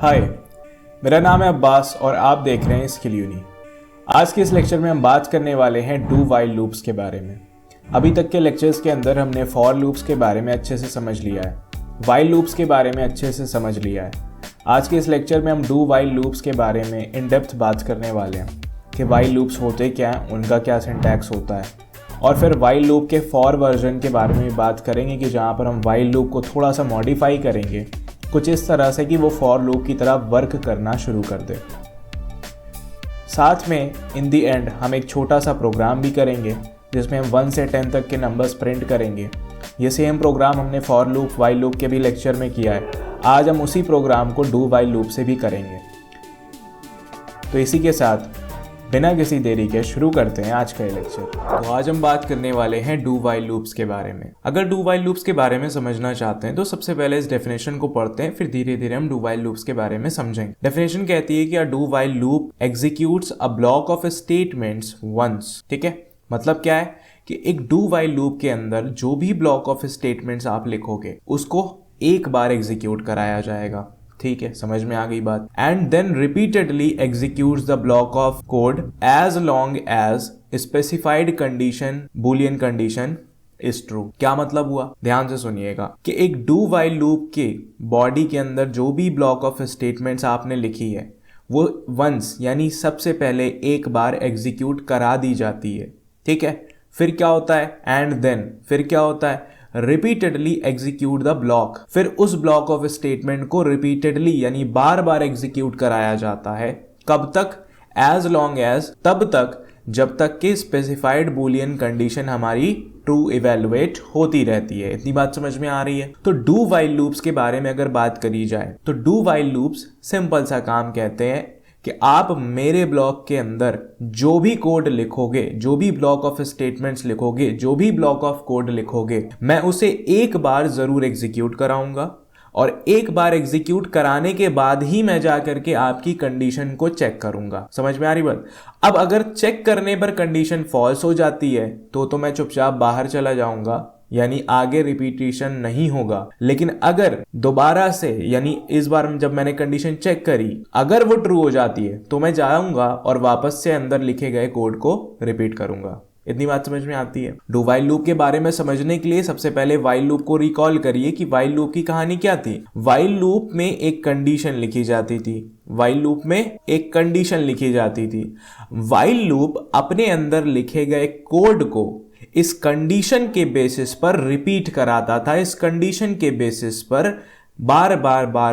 हाय, मेरा नाम है अब्बास और आप देख रहे हैं स्किल यूनी। आज के इस लेक्चर में हम बात करने वाले हैं डू वाइल लूप्स के बारे में। अभी तक के लेक्चर्स के अंदर हमने फॉर लूप्स के बारे में अच्छे से समझ लिया है, वाइल लूप्स के बारे में अच्छे से समझ लिया है। आज के इस लेक्चर में हम डू वाइल लूप्स के बारे में इन डेप्थ बात करने वाले हैं कि वाइल लूप्स होते क्या हैं, उनका क्या सिंटैक्स होता है, और फिर वाइल लूप के फॉर वर्जन के बारे में बात करेंगे कि जहाँ पर हम वाइल लूप को थोड़ा सा मॉडिफाई करेंगे कुछ इस तरह से कि वो फॉर लूप की तरह वर्क करना शुरू कर दे। साथ में इन दी एंड हम एक छोटा सा प्रोग्राम भी करेंगे जिसमें हम 1 से 10 तक के नंबर्स प्रिंट करेंगे। ये सेम प्रोग्राम हमने फॉर लूप वाइल लूप के भी लेक्चर में किया है। आज हम उसी प्रोग्राम को डू वाइल लूप से भी करेंगे। तो इसी के साथ बिना किसी देरी के शुरू करते हैं आज का ये लेक्चर। तो आज हम बात करने वाले हैं डू वाइल लूप्स के बारे में। अगर डू वाइल लूप्स के बारे में समझना चाहते हैं तो सबसे पहले इस डेफिनेशन को पढ़ते हैं, फिर धीरे धीरे हम डू वाइल लूप्स के बारे में समझेंगे। डेफिनेशन कहती है कि a do while loop executes a block of statements once. ठीक है, मतलब क्या है कि एक डू वाइल लूप के अंदर जो भी ब्लॉक ऑफ स्टेटमेंट्स आप लिखोगे उसको एक बार एग्जीक्यूट कराया जाएगा। ठीक है, समझ में आ गई बात। And then repeatedly executes the block of code as long as specified condition Boolean condition is true. क्या मतलब हुआ, ध्यान से सुनिएगा कि एक डू वाइल लूप के बॉडी के अंदर जो भी ब्लॉक ऑफ स्टेटमेंट्स आपने लिखी है वो वंस यानी सबसे पहले एक बार एग्जीक्यूट करा दी जाती है। ठीक है, फिर क्या होता है, एंड देन फिर क्या होता है, रिपीटेडली एग्जीक्यूट द ब्लॉक। फिर उस ब्लॉक ऑफ स्टेटमेंट को रिपीटेडली यानी बार बार एग्जीक्यूट कराया जाता है। कब तक, एज लॉन्ग एज, तब तक जब तक कि स्पेसिफाइड बूलियन कंडीशन हमारी ट्रू इवेलुएट होती रहती है। इतनी बात समझ में आ रही है। तो डू वाइल लूप्स के बारे में अगर बात करी जाए तो डू वाइल लूप्स सिंपल सा काम कहते हैं कि आप मेरे ब्लॉक के अंदर जो भी कोड लिखोगे, जो भी ब्लॉक ऑफ स्टेटमेंट्स लिखोगे, जो भी ब्लॉक ऑफ कोड लिखोगे, मैं उसे एक बार जरूर एग्जीक्यूट कराऊंगा और एक बार एग्जीक्यूट कराने के बाद ही मैं जाकर के आपकी कंडीशन को चेक करूंगा। समझ में आ रही बात। अब अगर चेक करने पर कंडीशन फॉल्स हो जाती है तो मैं चुपचाप बाहर चला जाऊंगा, यानी आगे रिपीटेशन नहीं होगा। लेकिन अगर दोबारा से यानी इस बार जब मैंने कंडीशन चेक करी अगर वो ट्रू हो जाती है तो मैं जाऊंगा और वापस से अंदर लिखे गए कोड को रिपीट करूंगा। इतनी बात समझ में आती है। डू वाइल लूप के बारे में समझने के लिए सबसे पहले वाइल लूप को रिकॉल करिए कि वाइल लूप की कहानी क्या थी। वाइल लूप में एक कंडीशन लिखी जाती थी। वाइल लूप में एक कंडीशन लिखी जाती थी। वाइल लूप अपने अंदर लिखे गए कोड को इस कंडीशन के बेसिस पर रिपीट कराता था, इस कंडीशन के बेसिस पर बार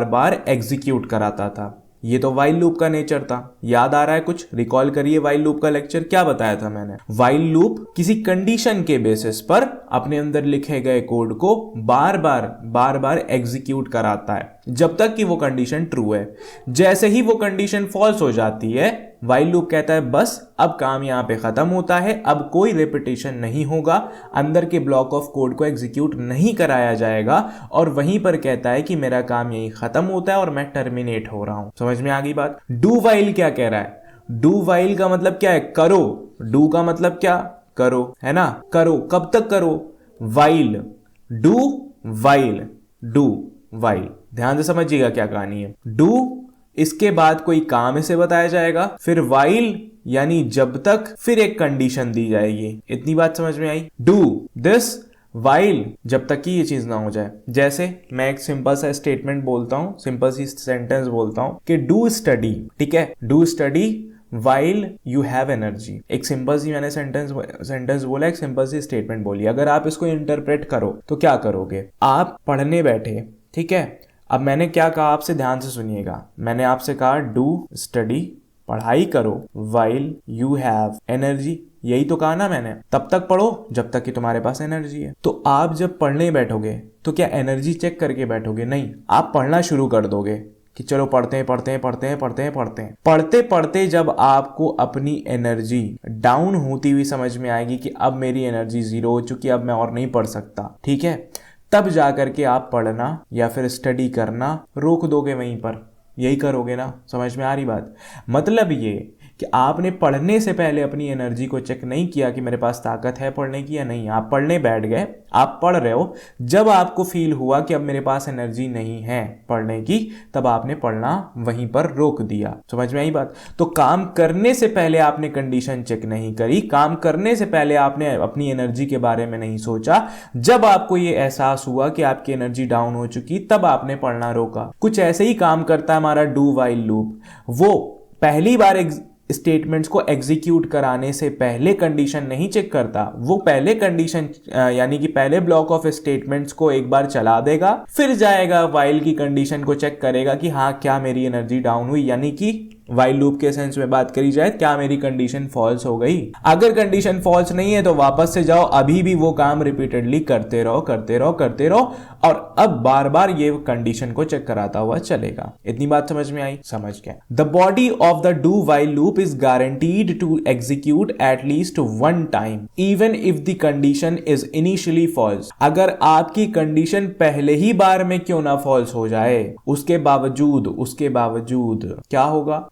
बार एग्जीक्यूट कराता था। ये तो वाइल लूप का नेचर था। याद आ रहा है कुछ, रिकॉल करिए वाइल लूप का लेक्चर क्या बताया था मैंने। वाइल लूप किसी कंडीशन के बेसिस पर अपने अंदर लिखे गए कोड को बार बार एग्जीक्यूट कराता है जब तक कि वो कंडीशन ट्रू है। जैसे ही वो कंडीशन फॉल्स हो जाती है वाइल लूप कहता है बस अब काम यहाँ पे खत्म होता है, अब कोई रिपीटेशन नहीं होगा, अंदर के ब्लॉक ऑफ कोड को एग्जीक्यूट नहीं कराया जाएगा और वहीं पर कहता है कि मेरा काम यही खत्म होता है और मैं टर्मिनेट हो रहा हूं। समझ में आ गई बात। डू वाइल क्या कह रहा है, डू वाइल का मतलब क्या है, करो। डू का मतलब क्या, करो, है ना। करो, कब तक करो, while, do while, do while. ध्यान से समझिएगा क्या कहानी है। डू इसके बाद कोई काम इसे बताया जाएगा, फिर वाइल यानी जब तक, फिर एक कंडीशन दी जाएगी। इतनी बात समझ में आई। डू दिस वाइल जब तक कि ये चीज ना हो जाए। जैसे मैं एक सिंपल सा स्टेटमेंट बोलता हूं, सिंपल सी सेंटेंस बोलता हूं कि डू स्टडी। ठीक है, do study while you have energy. एक सिंपल सी मैंने सेंटेंस बोला, एक सिंपल सी स्टेटमेंट बोली। अगर आप इसको इंटरप्रेट करो तो क्या करोगे, आप पढ़ने बैठे, ठीक है। अब मैंने क्या कहा आपसे, ध्यान से सुनिएगा। मैंने आपसे कहा डू स्टडी, पढ़ाई करो, वाइल यू हैव एनर्जी। यही तो कहा ना मैंने। तब तक पढ़ो जब तक कि तुम्हारे पास एनर्जी है। तो आप जब पढ़ने बैठोगे तो क्या एनर्जी चेक करके बैठोगे, नहीं, आप पढ़ना शुरू कर दोगे कि चलो पढ़ते हैं। पढ़ते पढ़ते जब आपको अपनी एनर्जी डाउन होती हुई समझ में आएगी कि अब मेरी एनर्जी 0 हो चुकी है, अब मैं और नहीं पढ़ सकता, ठीक है, तब जाकर के आप पढ़ना या फिर स्टडी करना रोक दोगे वहीं पर। यही करोगे ना। समझ में आ रही बात। मतलब ये कि आपने पढ़ने से पहले अपनी एनर्जी को चेक नहीं किया कि मेरे पास ताकत है पढ़ने की या नहीं। आप पढ़ने बैठ गए, आप पढ़ रहे हो, जब आपको फील हुआ कि अब मेरे पास एनर्जी नहीं है पढ़ने की, तब आपने पढ़ना वहीं पर रोक दिया। समझ में आई बात? तो काम करने से पहले आपने कंडीशन चेक नहीं करी, काम करने से पहले आपने अपनी एनर्जी के बारे में नहीं सोचा। जब आपको ये एहसास हुआ कि आपकी एनर्जी डाउन हो चुकी, तब आपने पढ़ना रोका। कुछ ऐसे ही काम करता है हमारा डू वाइल लूप। वो पहली बार स्टेटमेंट्स को एग्जीक्यूट कराने से पहले कंडीशन नहीं चेक करता। वो पहले कंडीशन यानी कि पहले ब्लॉक ऑफ स्टेटमेंट्स को एक बार चला देगा, फिर जाएगा वाइल की कंडीशन को चेक करेगा कि हाँ क्या मेरी एनर्जी डाउन हुई, यानी कि वाइल लूप के सेंस में बात करी जाए, क्या मेरी कंडीशन फॉल्स हो गई। अगर कंडीशन फॉल्स नहीं है तो वापस से जाओ, अभी भी वो काम रिपीटेडली करते रहो करते रहो करते रहो, और अब बार बार ये कंडीशन को चेक कराता हुआ चलेगा। इतनी बात समझ में आई? समझ गए। The body of the do while loop is guaranteed to execute at least one time even if the condition is initially false. अगर आपकी कंडीशन पहले ही बार में क्यों ना फॉल्स हो जाए, उसके बावजूद क्या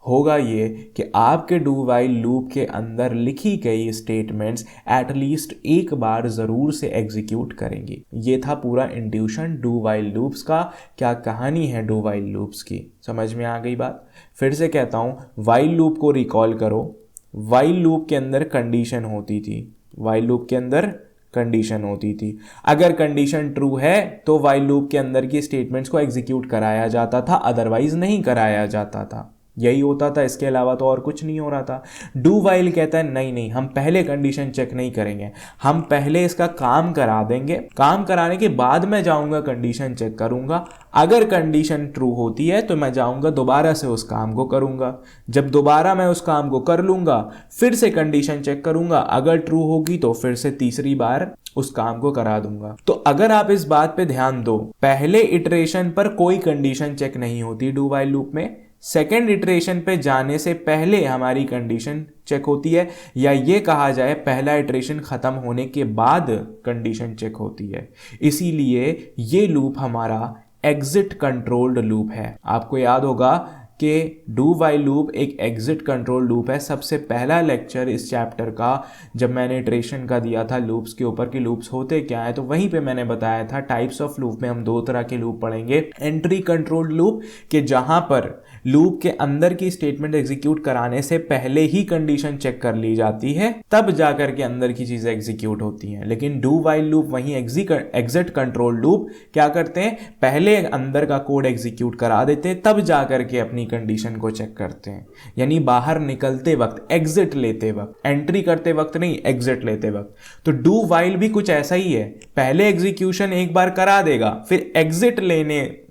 होगा ये कि आपके डू वाइल लूप के अंदर लिखी गई स्टेटमेंट्स एटलीस्ट एक बार जरूर से एग्जीक्यूट करेंगी। ये था पूरा इंट्यूशन डू वाइल लूप्स का। क्या कहानी है डू वाइल लूप्स की? समझ में आ गई बात? फिर से कहता हूं, वाइल लूप को रिकॉल करो। वाइल लूप के अंदर कंडीशन होती थी, वाइल लूप के अंदर कंडीशन होती थी। अगर कंडीशन ट्रू है तो वाइल लूप के अंदर की स्टेटमेंट्स को एग्जीक्यूट कराया जाता था, अदरवाइज नहीं कराया जाता था। यही होता था, इसके अलावा तो और कुछ नहीं हो रहा था। डू वाइल कहता है नहीं, हम पहले कंडीशन चेक नहीं करेंगे, हम पहले इसका काम करा देंगे, काम कराने के बाद मैं जाऊंगा कंडीशन चेक करूंगा। अगर कंडीशन ट्रू होती है तो मैं जाऊंगा दोबारा से उस काम को करूंगा। जब दोबारा मैं उस काम को कर लूंगा, फिर से कंडीशन चेक करूंगा, अगर ट्रू होगी तो फिर से तीसरी बार उस काम को करा दूंगा। तो अगर आप इस बात पे ध्यान दो, पहले इटरेशन पर कोई कंडीशन चेक नहीं होती डू वाइल लूप में। सेकेंड इटरेशन पे जाने से पहले हमारी कंडीशन चेक होती है, या ये कहा जाए पहला इटरेशन खत्म होने के बाद कंडीशन चेक होती है। इसीलिए ये लूप हमारा एग्जिट कंट्रोल्ड लूप है। आपको याद होगा कि डू वाइल लूप एक एग्जिट कंट्रोल लूप है। सबसे पहला लेक्चर इस चैप्टर का जब मैंने इटरेशन का दिया था लूप्स के ऊपर कि लूप्स होते क्या है, तो वहीं पे मैंने बताया था टाइप्स ऑफ लूप में हम दो तरह के लूप पढ़ेंगे। एंट्री कंट्रोल्ड लूप के जहां पर लूप के अंदर की स्टेटमेंट एग्जीक्यूट कराने से पहले ही कंडीशन चेक कर ली जाती है, तब जाकर के अंदर की चीजें एग्जीक्यूट होती हैं। लेकिन डू वाइल लूप वहीं एग्जिट कंट्रोल लूप क्या करते हैं, पहले अंदर का कोड एग्जीक्यूट करा देते हैं, तब जाकर के अपनी कंडीशन को चेक करते हैं। यानी बाहर निकलते वक्त, एग्जिट लेते वक्त, एंट्री करते वक्त नहीं, एग्जिट लेते वक्त। तो डू वाइल भी कुछ ऐसा ही है, पहले एग्जीक्यूशन एक बार करा देगा, फिर एग्जिट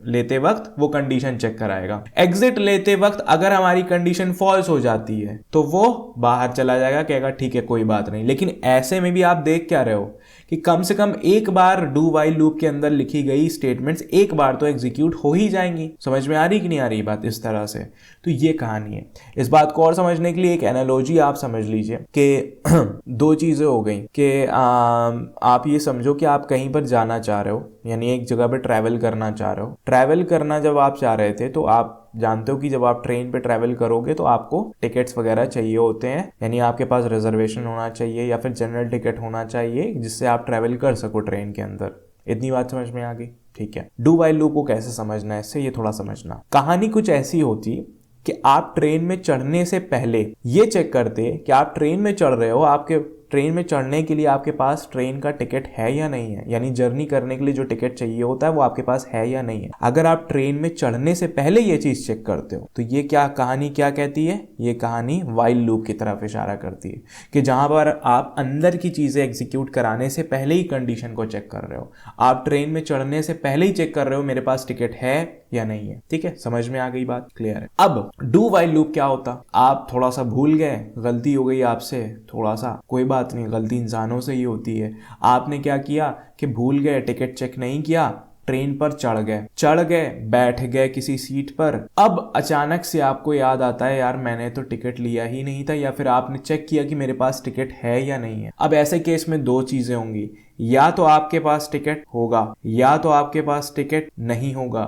लेते वक्त वो कंडीशन चेक कराएगा। एग्जिट लेते वक्त अगर हमारी कंडीशन फॉल्स हो जाती है तो वो बाहर चला जाएगा, कहेगा ठीक है कोई बात नहीं। लेकिन ऐसे में भी आप देख क्या रहे हो कि कम से कम एक बार डू वाइल लूप के अंदर लिखी गई स्टेटमेंट्स एक बार तो एग्जीक्यूट हो ही जाएंगी। समझ में आ रही कि नहीं आ रही बात? इस तरह से तो ये कहानी है। इस बात को और समझने के लिए एक एनालॉजी आप समझ लीजिए कि दो चीजें हो गई कि आप ये समझो कि आप कहीं पर जाना चाह रहे हो, यानी एक जगह पर ट्रैवल करना चाह रहे हो। ट्रैवल करना जब आप चाह रहे थे तो आप जानते हो कि जब आप ट्रेन पे ट्रैवल करोगे तो आपको टिकट्स वगैरह चाहिए होते हैं, यानी आपके पास रिजर्वेशन होना चाहिए या फिर जनरल टिकट होना चाहिए जिससे आप ट्रैवल कर सको ट्रेन के अंदर। इतनी बात समझ में आ गई? ठीक है। डू वाइल लूप को कैसे समझना है, इससे ये थोड़ा समझना। कहानी कुछ ऐसी होती कि आप ट्रेन में चढ़ने से पहले ये चेक करते कि आप ट्रेन में चढ़ रहे हो, आपके ट्रेन में चढ़ने के लिए आपके पास ट्रेन का टिकट है या नहीं है, यानी जर्नी करने के लिए जो टिकट चाहिए होता है वो आपके पास है या नहीं है। अगर आप ट्रेन में चढ़ने से पहले ये चीज चेक करते हो तो ये क्या कहानी क्या कहती है, ये कहानी वाइल लूप की तरफ इशारा करती है कि जहां पर आप अंदर की चीजें एग्जीक्यूट कराने से पहले ही कंडीशन को चेक कर रहे हो। आप ट्रेन में चढ़ने से पहले ही चेक कर रहे हो मेरे पास टिकट है या नहीं है। ठीक है, समझ में आ गई बात? क्लियर है। अब डू वाइल लूप क्या होता, आप थोड़ा सा भूल गए, गलती हो गई आपसे थोड़ा सा, कोई बात नहीं, गलती इंसानों से ही होती है। आपने क्या किया कि भूल गए, टिकट चेक नहीं किया, ट्रेन पर चढ़ गए बैठ गए किसी सीट पर। अब अचानक से आपको याद आता है यार मैंने तो टिकट लिया ही नहीं था, या फिर आपने चेक किया कि मेरे पास टिकट है या नहीं है। अब ऐसे केस में दो चीजें होंगी, या तो आपके पास टिकट होगा या तो आपके पास टिकट नहीं होगा।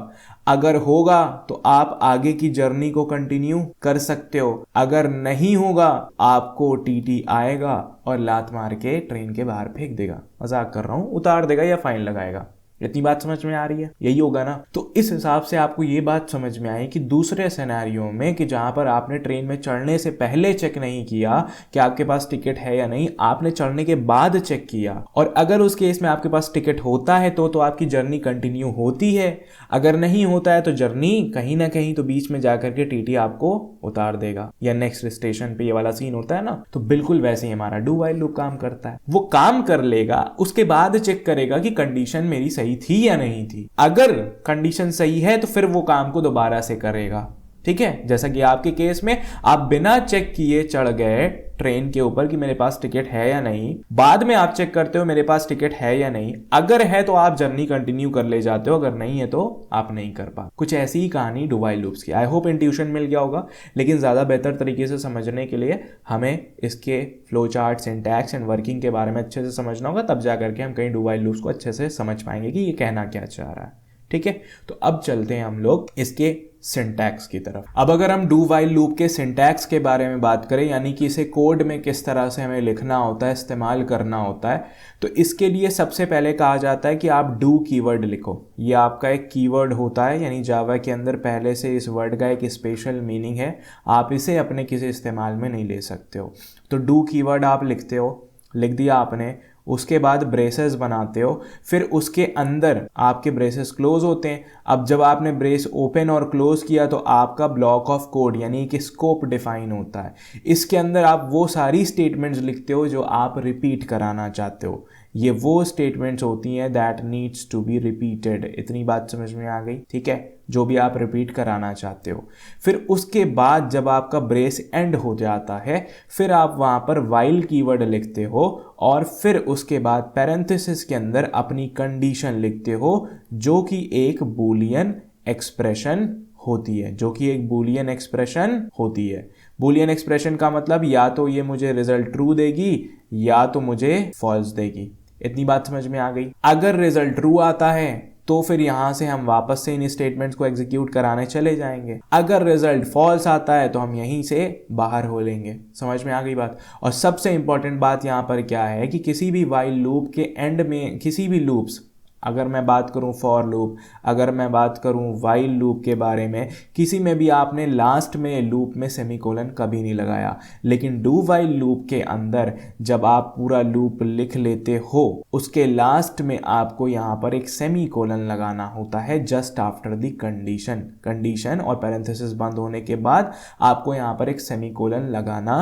अगर होगा तो आप आगे की जर्नी को कंटिन्यू कर सकते हो, अगर नहीं होगा आपको टीटी आएगा और लात मार के ट्रेन के बाहर फेंक देगा, मजाक कर रहा हूं, उतार देगा या फाइन लगाएगा। इतनी बात समझ में आ रही है? यही होगा ना। तो इस हिसाब से आपको ये बात समझ में आई कि दूसरे सिनेरियो में कि जहां पर आपने ट्रेन में चढ़ने से पहले चेक नहीं किया कि आपके पास टिकट है या नहीं, आपने चढ़ने के बाद चेक किया, और अगर उस केस में आपके पास टिकट होता है तो आपकी जर्नी कंटिन्यू होती है, अगर नहीं होता है तो जर्नी कहीं ना कहीं तो बीच में जाकर के टीटी आपको उतार देगा या नेक्स्ट स्टेशन पे, ये वाला सीन होता है ना। तो बिल्कुल वैसे ही हमारा डू व्हाइल लूप काम करता है। वो काम कर लेगा, उसके बाद चेक करेगा कि कंडीशन मेरी सही थी या नहीं थी। अगर कंडीशन सही है तो फिर वो काम को दोबारा से करेगा। ठीक है, जैसा कि आपके केस में आप बिना चेक किए चढ़ गए ट्रेन के ऊपर कि मेरे पास टिकट है या नहीं, बाद में आप चेक करते हो मेरे पास टिकट है या नहीं, अगर है तो आप जर्नी कंटिन्यू कर ले जाते हो, अगर नहीं है तो आप नहीं कर पा। कुछ ऐसी ही कहानी डू व्हाइल लूप्स की। आई होप इंट्यूशन मिल गया होगा, लेकिन ज्यादा बेहतर तरीके से समझने के लिए हमें इसके flow chart, syntax and working के बारे में अच्छे से समझना होगा, तब जाकर के हम कहीं डू व्हाइल लूप्स को अच्छे से समझ पाएंगे कि ये कहना क्या चाह रहा है। ठीक है, तो अब चलते हैं हम लोग इसके सिंटैक्स की तरफ। अब अगर हम डू व्हाइल लूप के सिंटैक्स के बारे में बात करें, यानी कि इसे कोड में किस तरह से हमें लिखना होता है, इस्तेमाल करना होता है, तो इसके लिए सबसे पहले कहा जाता है कि आप डू कीवर्ड लिखो। ये आपका एक कीवर्ड होता है, यानी जावा के अंदर पहले से इस वर्ड का एक स्पेशल मीनिंग है, आप इसे अपने किसी इस्तेमाल में नहीं ले सकते हो। तो डू कीवर्ड आप लिखते हो, लिख दिया आपने, उसके बाद ब्रेसेस बनाते हो, फिर उसके अंदर आपके ब्रेसेस क्लोज होते हैं। अब जब आपने ब्रेस ओपन और क्लोज किया तो आपका ब्लॉक ऑफ कोड यानी कि स्कोप डिफाइन होता है। इसके अंदर आप वो सारी स्टेटमेंट्स लिखते हो जो आप रिपीट कराना चाहते हो। ये वो स्टेटमेंट्स होती हैं that needs to be repeated. इतनी बात समझ में आ गई? ठीक है, जो भी आप रिपीट कराना चाहते हो। फिर उसके बाद जब आपका ब्रेस एंड हो जाता है, फिर आप वहां पर व्हाइल कीवर्ड लिखते हो, और फिर उसके बाद पैरेंथेसिस के अंदर अपनी कंडीशन लिखते हो, जो कि एक बूलियन एक्सप्रेशन होती है, जो कि एक बूलियन एक्सप्रेशन होती है। बूलियन एक्सप्रेशन का मतलब या तो ये मुझे रिजल्ट ट्रू देगी या तो मुझे फॉल्स देगी। इतनी बात समझ में आ गई? अगर रिजल्ट ट्रू आता है तो फिर यहां से हम वापस से इन स्टेटमेंट्स को एग्जीक्यूट कराने चले जाएंगे। अगर रिजल्ट फॉल्स आता है तो हम यहीं से बाहर हो लेंगे। समझ में आ गई बात? और सबसे इंपॉर्टेंट बात यहां पर क्या है कि किसी भी व्हाइल लूप के एंड में, किसी भी लूप्स, अगर मैं बात करूं फॉर लूप, अगर मैं बात करूं व्हाइल लूप के बारे में, किसी में भी आपने लास्ट में लूप में सेमीकोलन कभी नहीं लगाया। लेकिन डू व्हाइल लूप के अंदर जब आप पूरा लूप लिख लेते हो, उसके लास्ट में आपको यहां पर एक सेमीकोलन लगाना होता है जस्ट आफ्टर द कंडीशन और पैरेंथेसिस बंद होने के बाद आपको यहां पर एक सेमीकोलन लगाना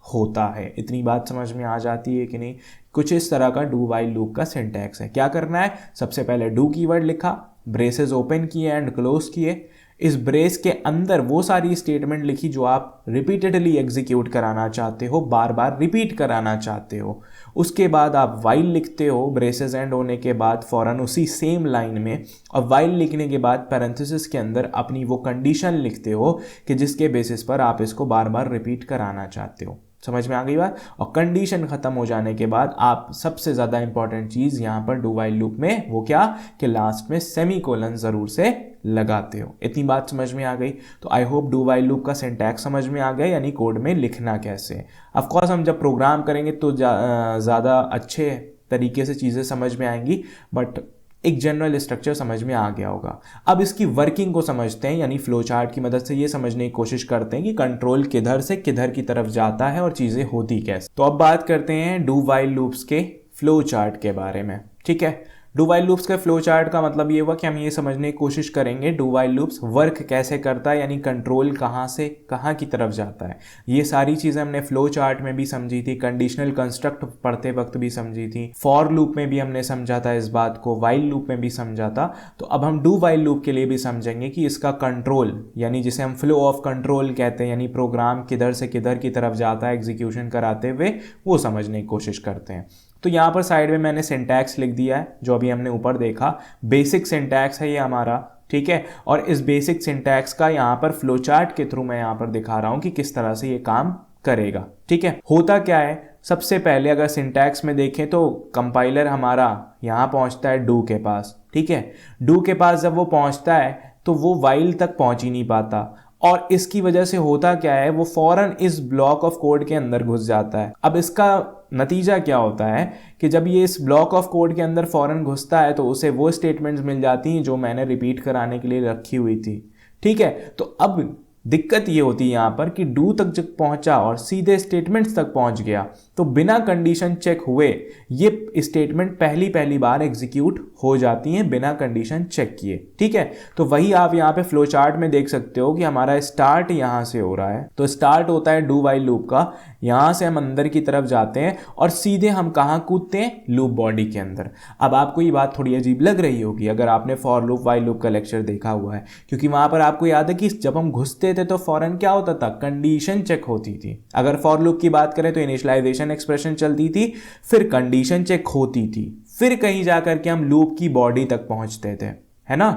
होता है। इतनी बात समझ में आ जाती है कि नहीं? कुछ इस तरह का डू व्हाइल लूप का सिंटैक्स है। क्या करना है? सबसे पहले डू कीवर्ड लिखा, ब्रेसेस ओपन किए एंड क्लोज किए, इस ब्रेस के अंदर वो सारी स्टेटमेंट लिखी जो आप रिपीटेडली एग्जीक्यूट कराना चाहते हो, बार बार रिपीट कराना चाहते हो। उसके बाद आप व्हाइल लिखते हो ब्रेसेस एंड होने के बाद फौरन उसी सेम लाइन में, और व्हाइल लिखने के बाद पैरेंथेसिस के अंदर अपनी वो कंडीशन लिखते हो कि जिसके बेसिस पर आप इसको बार बार रिपीट कराना चाहते हो। समझ में आ गई बात? और कंडीशन खत्म हो जाने के बाद आप सबसे ज्यादा इंपॉर्टेंट चीज यहां पर डू व्हाइल लूप में वो क्या कि लास्ट में सेमीकोलन जरूर से लगाते हो। इतनी बात समझ में आ गई? तो I hope do while loop का सिंटैक्स समझ में आ गया, यानी कोड में लिखना कैसे। ऑफ कोर्स हम जब प्रोग्राम करेंगे तो ज्यादा अच्छे तरीके से चीजें समझ में आएंगी, बट एक जनरल स्ट्रक्चर समझ में आ गया होगा। अब इसकी वर्किंग को समझते हैं, यानी फ्लो चार्ट की मदद से ये समझने की कोशिश करते हैं कि कंट्रोल किधर से किधर की तरफ जाता है और चीजें होती कैसे। तो अब बात करते हैं डू व्हाइल लूप्स के फ्लो चार्ट के बारे में। ठीक है, डू व्हाइल लूप्स का फ्लो चार्ट का मतलब ये हुआ कि हम ये समझने की कोशिश करेंगे डू व्हाइल लूप्स वर्क कैसे करता है, यानी कंट्रोल कहाँ से कहाँ की तरफ जाता है। ये सारी चीजें हमने फ्लो चार्ट में भी समझी थी, कंडीशनल कंस्ट्रक्ट पढ़ते वक्त भी समझी थी, फॉर लूप में भी हमने समझा था इस बात को, व्हाइल लूप में भी समझा था। तो अब हम डू व्हाइल लूप के लिए भी समझेंगे कि इसका कंट्रोल, यानी जिसे हम फ्लो ऑफ कंट्रोल कहते हैं, यानी प्रोग्राम किधर से किधर की तरफ जाता है एग्जीक्यूशन कराते हुए, वो समझने की कोशिश करते हैं। तो यहाँ पर साइड में मैंने सिंटैक्स लिख दिया है, जो अभी हमने ऊपर देखा बेसिक सिंटैक्स है ये हमारा, ठीक है। और इस बेसिक सिंटैक्स का यहाँ पर फ्लो चार्ट के थ्रू मैं यहाँ पर दिखा रहा हूँ कि किस तरह से ये काम करेगा, ठीक है। होता क्या है, सबसे पहले अगर सिंटैक्स में देखें तो कंपाइलर हमारा यहाँ पहुँचता है डू के पास, ठीक है। डू के पास जब वो पहुँचता है तो वो वाइल तक पहुँच ही नहीं पाता, और इसकी वजह से होता क्या है, वो फौरन इस ब्लॉक ऑफ कोड के अंदर घुस जाता है। अब इसका नतीजा क्या होता है कि जब ये इस ब्लॉक ऑफ कोड के अंदर फौरन घुसता है तो उसे वो स्टेटमेंट्स मिल जाती हैं जो मैंने रिपीट कराने के लिए रखी हुई थी, ठीक है। तो अब दिक्कत ये होती है यहाँ पर कि डू तक जब पहुंचा और सीधे स्टेटमेंट्स तक पहुंच गया तो बिना कंडीशन चेक हुए ये स्टेटमेंट पहली बार एग्जीक्यूट हो जाती हैं बिना कंडीशन चेक किए, ठीक है। तो वही आप यहाँ पे फ्लो चार्ट में देख सकते हो कि हमारा स्टार्ट यहाँ से हो रहा है, तो स्टार्ट होता है डू वाइल लूप का, यहाँ से हम अंदर की तरफ जाते हैं और सीधे हम कहाँ कूदते हैं, लूप बॉडी के अंदर। अब आपको ये बात थोड़ी अजीब लग रही होगी अगर आपने फॉर लूप वाइल लूप का लेक्चर देखा हुआ है, क्योंकि वहाँ पर आपको याद है कि जब हम घुसते थे तो फौरन क्या होता था, कंडीशन चेक होती थी। अगर फॉर लूप की बात करें तो इनिशियलाइजेशन एक्सप्रेशन चलती थी, फिर कंडीशन चेक होती थी, फिर कहीं जाकर के हम लूप की बॉडी तक पहुंचते थे, है ना।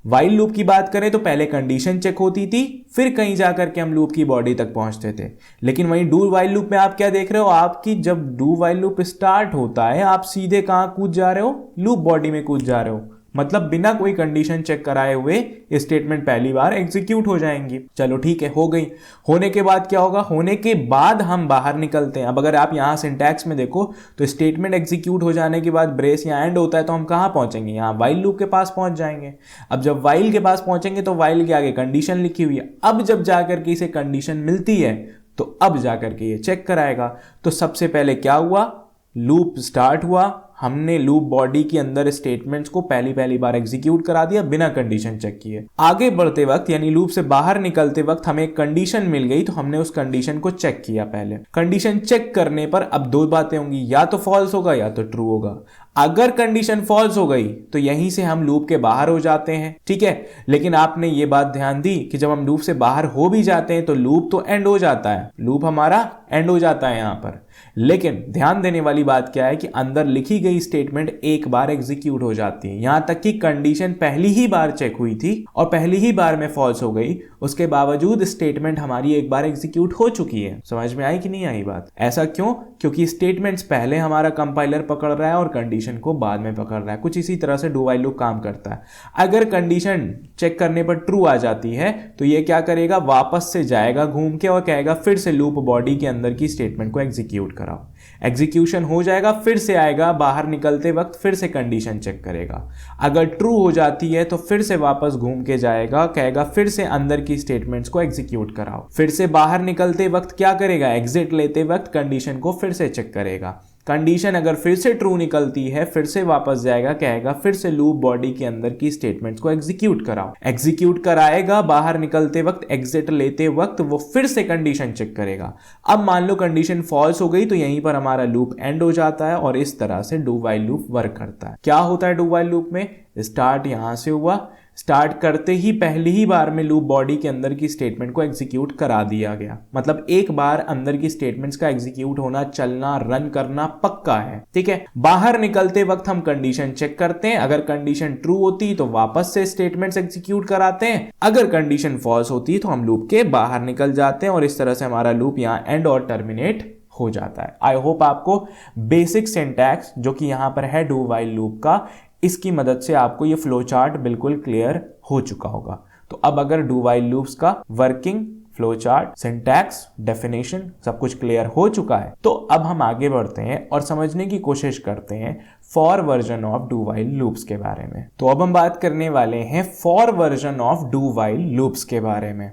वाइल लूप की बात करें तो पहले कंडीशन चेक होती थी, फिर कहीं जाकर के हम लूप की बॉडी तक पहुंचते थे। लेकिन वहीं डू वाइल लूप में आप क्या देख रहे हो, आपकी जब डू वाइल लूप स्टार्ट होता है आप सीधे कहां कूद जा रहे हो, लूप बॉडी में कूद जा रहे हो, मतलब बिना कोई कंडीशन चेक कराए हुए स्टेटमेंट पहली बार एग्जीक्यूट हो जाएंगी। चलो ठीक है, हो गई। होने के बाद क्या होगा, होने के बाद हम बाहर निकलते हैं। अब अगर आप यहाँ सिंटैक्स में देखो तो स्टेटमेंट एग्जीक्यूट हो जाने के बाद ब्रेस यहाँ एंड होता है, तो हम कहाँ पहुंचेंगे, यहाँ वाइल लूप के पास पहुंच जाएंगे। अब जब वाइल के पास पहुंचेंगे तो वाइल के आगे कंडीशन लिखी हुई है, अब जब जाकर के इसे कंडीशन मिलती है तो अब जाकर के ये चेक कराएगा। तो सबसे पहले क्या हुआ, लूप स्टार्ट हुआ, हमने लूप बॉडी के अंदर स्टेटमेंट्स को पहली बार एग्जीक्यूट करा दिया बिना कंडीशन चेक किए। आगे बढ़ते वक्त यानी लूप से बाहर निकलते वक्त हमें एक कंडीशन मिल गई, तो हमने उस कंडीशन को चेक किया। पहले कंडीशन चेक करने पर अब दो बातें होंगी, या तो फॉल्स होगा या तो ट्रू होगा। अगर कंडीशन फॉल्स हो गई तो यहीं से हम लूप के बाहर हो जाते हैं, ठीक है। लेकिन आपने ये बात ध्यान दी कि जब हम लूप से बाहर हो भी जाते हैं तो लूप तो एंड हो जाता है, लूप हमारा एंड हो जाता है यहां पर। लेकिन ध्यान देने वाली बात क्या है कि अंदर लिखी गई स्टेटमेंट एक बार एग्जीक्यूट हो जाती है। यहां तक कि कंडीशन पहली ही बार चेक हुई थी और पहली ही बार में फॉल्स हो गई, उसके बावजूद स्टेटमेंट हमारी एक बार एग्जीक्यूट हो चुकी है। समझ में आई कि नहीं आई बात? ऐसा क्यों? क्योंकि स्टेटमेंट्स पहले हमारा कंपाइलर पकड़ रहा है और कंडीशन को बाद में पकड़ रहा है। कुछ इसी तरह से डू वाइल लूप काम करता है। अगर कंडीशन चेक करने पर ट्रू आ जाती है तो ये क्या करेगा, वापस से जाएगा घूम के और कहेगा फिर से लूप बॉडी के अंदर की स्टेटमेंट को एग्जीक्यूट कराओ। एग्जीक्यूशन हो जाएगा, फिर से आएगा, बाहर निकलते वक्त फिर से कंडीशन चेक करेगा। अगर ट्रू हो जाती है तो फिर से वापस घूम के जाएगा, कहेगा फिर से अंदर की स्टेटमेंट्स को एग्जीक्यूट कराओ। फिर से बाहर निकलते वक्त क्या करेगा, एग्जिट लेते वक्त कंडीशन को फिर से चेक करेगा। कंडीशन अगर फिर से ट्रू निकलती है फिर से वापस जाएगा, कहेगा फिर से लूप बॉडी के अंदर की स्टेटमेंट्स को एग्जीक्यूट कराओ। एग्जीक्यूट कराएगा, बाहर निकलते वक्त एग्जिट लेते वक्त वो फिर से कंडीशन चेक करेगा। अब मान लो कंडीशन फॉल्स हो गई तो यहीं पर हमारा लूप एंड हो जाता है और इस तरह से डू वाइल लूप वर्क करता है। क्या होता है डू वाइल लूप में, स्टार्ट यहां से हुआ, स्टार्ट करते ही पहली ही बार में लूप बॉडी के अंदर की स्टेटमेंट को एग्जीक्यूट करा दिया गया। मतलब एक बार अंदर की स्टेटमेंट्स का एग्जीक्यूट होना, चलना, रन करना पक्का है, ठीक है। बाहर निकलते वक्त हम कंडीशन चेक करते हैं, अगर कंडीशन ट्रू होती तो वापस से स्टेटमेंट्स एग्जीक्यूट कराते हैं, अगर कंडीशन फॉल्स होती तो हम लूप के बाहर निकल जाते हैं और इस तरह से हमारा लूप यहां एंड और टर्मिनेट हो जाता है। आई होप आपको बेसिक सिंटैक्स जो कि यहां पर है डू वाइल लूप का, इसकी मदद से आपको ये फ्लो चार्ट बिल्कुल क्लियर हो चुका होगा। तो अब अगर डू वाइल लूप्स का working, flow chart, syntax, definition सब कुछ क्लियर हो चुका है, तो अब हम आगे बढ़ते हैं और समझने की कोशिश करते हैं for version of do while loops के बारे में। तो अब हम बात करने वाले हैं for version of do while loops के बारे में।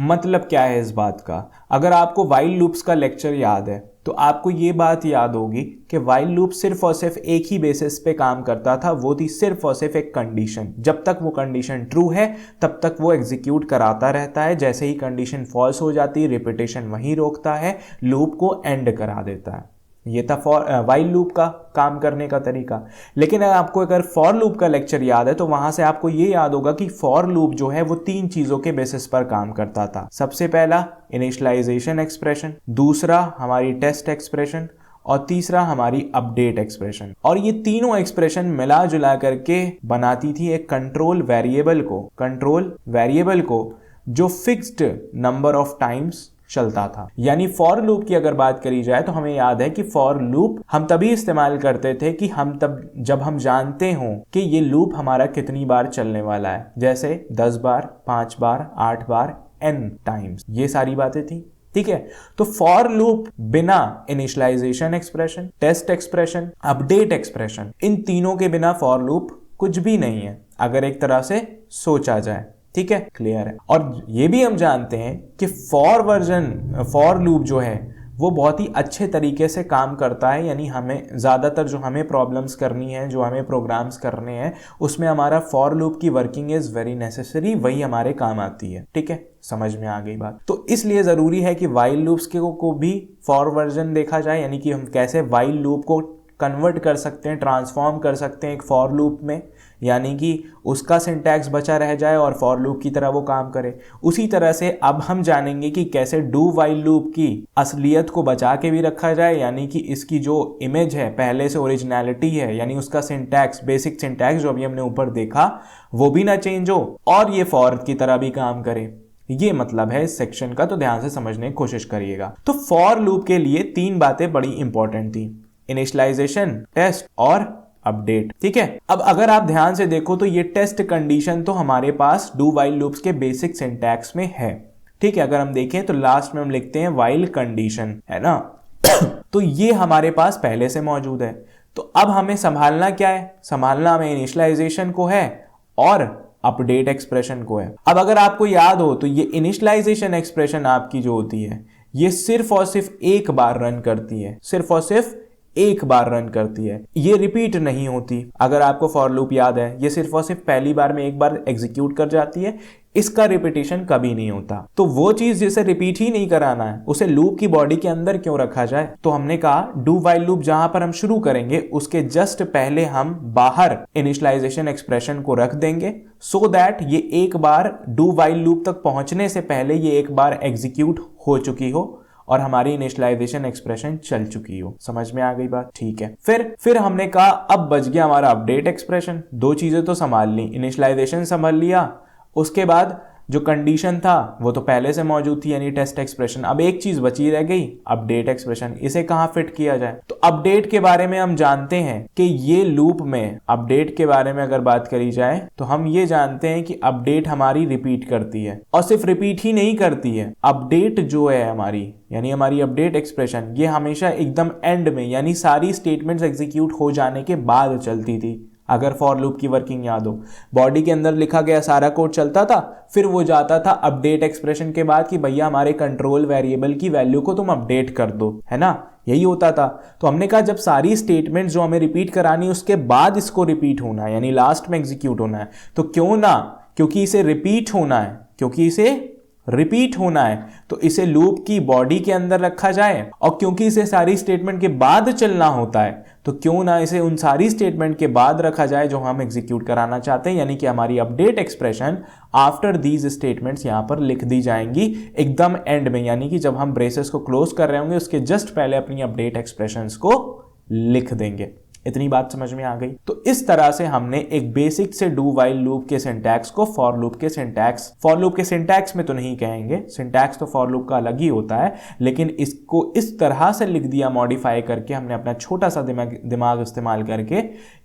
मतलब क्या है इस बात का, अगर आपको वाइल लूप्स का लेक्चर याद है तो आपको ये बात याद होगी कि वाइल लूप सिर्फ और सिर्फ एक ही बेसिस पे काम करता था, वो थी सिर्फ और सिर्फ एक कंडीशन। जब तक वो कंडीशन ट्रू है तब तक वो एग्जीक्यूट कराता रहता है, जैसे ही कंडीशन फॉल्स हो जाती है रिपीटेशन वहीं रोकता है, लूप को एंड करा देता है। ये था फॉर वाइल लूप का काम करने का तरीका। लेकिन आपको अगर फॉर लूप का लेक्चर याद है तो वहां से आपको ये याद होगा कि फॉर लूप जो है वो तीन चीजों के बेसिस पर काम करता था। सबसे पहला इनिशियलाइजेशन एक्सप्रेशन, दूसरा हमारी टेस्ट एक्सप्रेशन और तीसरा हमारी अपडेट एक्सप्रेशन। और ये तीनों एक्सप्रेशन मिला जुला करके बनाती थी एक कंट्रोल वेरिएबल को जो फिक्स्ड नंबर ऑफ टाइम्स चलता था। यानी फॉर लूप की अगर बात करी जाए तो हमें याद है कि फॉर लूप हम तभी इस्तेमाल करते थे कि जब हम जानते हों कि ये लूप हमारा कितनी बार चलने वाला है, जैसे 10 बार, 5 बार, 8 बार, n टाइम्स, ये सारी बातें थी। ठीक है, तो फॉर लूप बिना initialization expression, test expression, update expression, इन तीनों के बिना फॉर लूप कुछ भी नहीं है अगर एक तरह से सोचा जाए। ठीक है, क्लियर है। और ये भी हम जानते हैं कि फॉर लूप जो है वो बहुत ही अच्छे तरीके से काम करता है। यानी हमें ज़्यादातर जो हमें प्रॉब्लम्स करनी है, जो हमें प्रोग्राम्स करने हैं, उसमें हमारा फॉर लूप की वर्किंग इज़ वेरी नेसेसरी, वही हमारे काम आती है। ठीक है, समझ में आ गई बात। तो इसलिए ज़रूरी है कि वाइल लूप्स को भी फॉर वर्जन देखा जाए, यानी कि हम कैसे वाइल लूप को कन्वर्ट कर सकते हैं, ट्रांसफॉर्म कर सकते हैं एक फॉर लूप में, यानी कि उसका सिंटैक्स बचा रह जाए और फॉर लूप की तरह वो काम करे। उसी तरह से अब हम जानेंगे कि कैसे डू वाइल लूप की असलियत को बचा के भी रखा जाए, यानी कि इसकी जो इमेज है पहले से ओरिजिनलिटी है, यानी उसका सिंटैक्स, बेसिक सिंटैक्स जो अभी हमने ऊपर देखा, वो भी ना चेंज हो और ये फॉर की तरह भी काम करे। ये मतलब है इस सेक्शन का, तो ध्यान से समझने की कोशिश करिएगा। तो फॉर लूप के लिए 3 बातें बड़ी इंपॉर्टेंट थी, इनिशियलाइजेशन, टेस्ट और अपडेट। ठीक है, अब अगर आप ध्यान से देखो तो ये टेस्ट कंडीशन तो हमारे पास डू वाइल लूप्स के बेसिक सिंटैक्स में है। ठीक है, अगर हम देखें तो लास्ट में हम लिखते हैं वाइल कंडीशन, है ना। तो ये हमारे पास पहले से मौजूद है। तो अब हमें संभालना क्या है? संभालना हमें इनिशियलाइजेशन को है और अपडेट एक्सप्रेशन को है। अब अगर आपको याद हो तो ये इनिशियलाइजेशन एक्सप्रेशन आपकी जो होती है ये सिर्फ और सिर्फ एक बार रन करती है, सिर्फ और सिर्फ एक बार रन करती है, ये रिपीट नहीं होती। अगर आपको फॉर लूप याद है, ये सिर्फ और सिर्फ पहली बार में एक बार एग्जीक्यूट कर जाती है, इसका रिपीटेशन कभी नहीं होता। तो वो चीज जिसे रिपीट ही नहीं कराना है उसे लूप की बॉडी के अंदर क्यों रखा जाए? तो हमने कहा डू वाइल लूप जहां पर हम शुरू करेंगे उसके जस्ट पहले हम बाहर इनिशियलाइजेशन एक्सप्रेशन को रख देंगे, सो दैट ये एक बार डू वाइल लूप तक पहुंचने से पहले ये एक बार एग्जीक्यूट हो चुकी हो और हमारी इनिशियलाइजेशन एक्सप्रेशन चल चुकी हो। समझ में आ गई बात? ठीक है, फिर हमने कहा अब बच गया हमारा अपडेट एक्सप्रेशन। 2 चीजें तो संभाल ली, इनिशियलाइजेशन संभाल लिया, उसके बाद जो कंडीशन था वो तो पहले से मौजूद थी, यानी टेस्ट एक्सप्रेशन। अब एक चीज बची रह गई, अपडेट एक्सप्रेशन। इसे कहां फिट किया जाए? तो अपडेट के बारे में हम जानते हैं कि ये लूप में अपडेट के बारे में अगर बात करी जाए तो हम ये जानते हैं कि अपडेट हमारी रिपीट करती है, और सिर्फ रिपीट ही नहीं करती है, अपडेट जो है हमारी, यानी हमारी अपडेट एक्सप्रेशन, ये हमेशा एकदम एंड में, यानी सारी स्टेटमेंट्स एग्जीक्यूट हो जाने के बाद चलती थी। अगर फॉर लूप की वर्किंग याद हो, बॉडी के अंदर लिखा गया सारा कोड चलता था, फिर वो जाता था अपडेट एक्सप्रेशन के बाद कि भैया हमारे कंट्रोल वेरिएबल की वैल्यू को तुम अपडेट कर दो, है ना, यही होता था। तो हमने कहा जब सारी स्टेटमेंट जो हमें रिपीट करानी उसके बाद इसको रिपीट होना है, यानी लास्ट में एग्जीक्यूट होना है, तो क्यों ना, क्योंकि इसे रिपीट होना है तो इसे लूप की बॉडी के अंदर रखा जाए, और क्योंकि इसे सारी स्टेटमेंट के बाद चलना होता है तो क्यों ना इसे उन सारी स्टेटमेंट के बाद रखा जाए जो हम एग्जीक्यूट कराना चाहते हैं, यानी कि हमारी update expression after these statements यहां पर लिख दी जाएंगी एकदम एंड में, यानी कि जब हम ब्रेसेस को क्लोज कर रहे होंगे उसके जस्ट पहले अपनी अपडेट एक्सप्रेशंस को लिख देंगे। इतनी बात समझ में आ गई? तो इस तरह से हमने एक बेसिक से डू वाइल लूप के सिंटैक्स को फॉर लूप के सिंटैक्स में तो नहीं कहेंगे, सिंटैक्स तो फॉर लूप का अलग ही होता है, लेकिन इसको इस तरह से लिख दिया मॉडिफाई करके हमने अपना छोटा सा दिमाग इस्तेमाल करके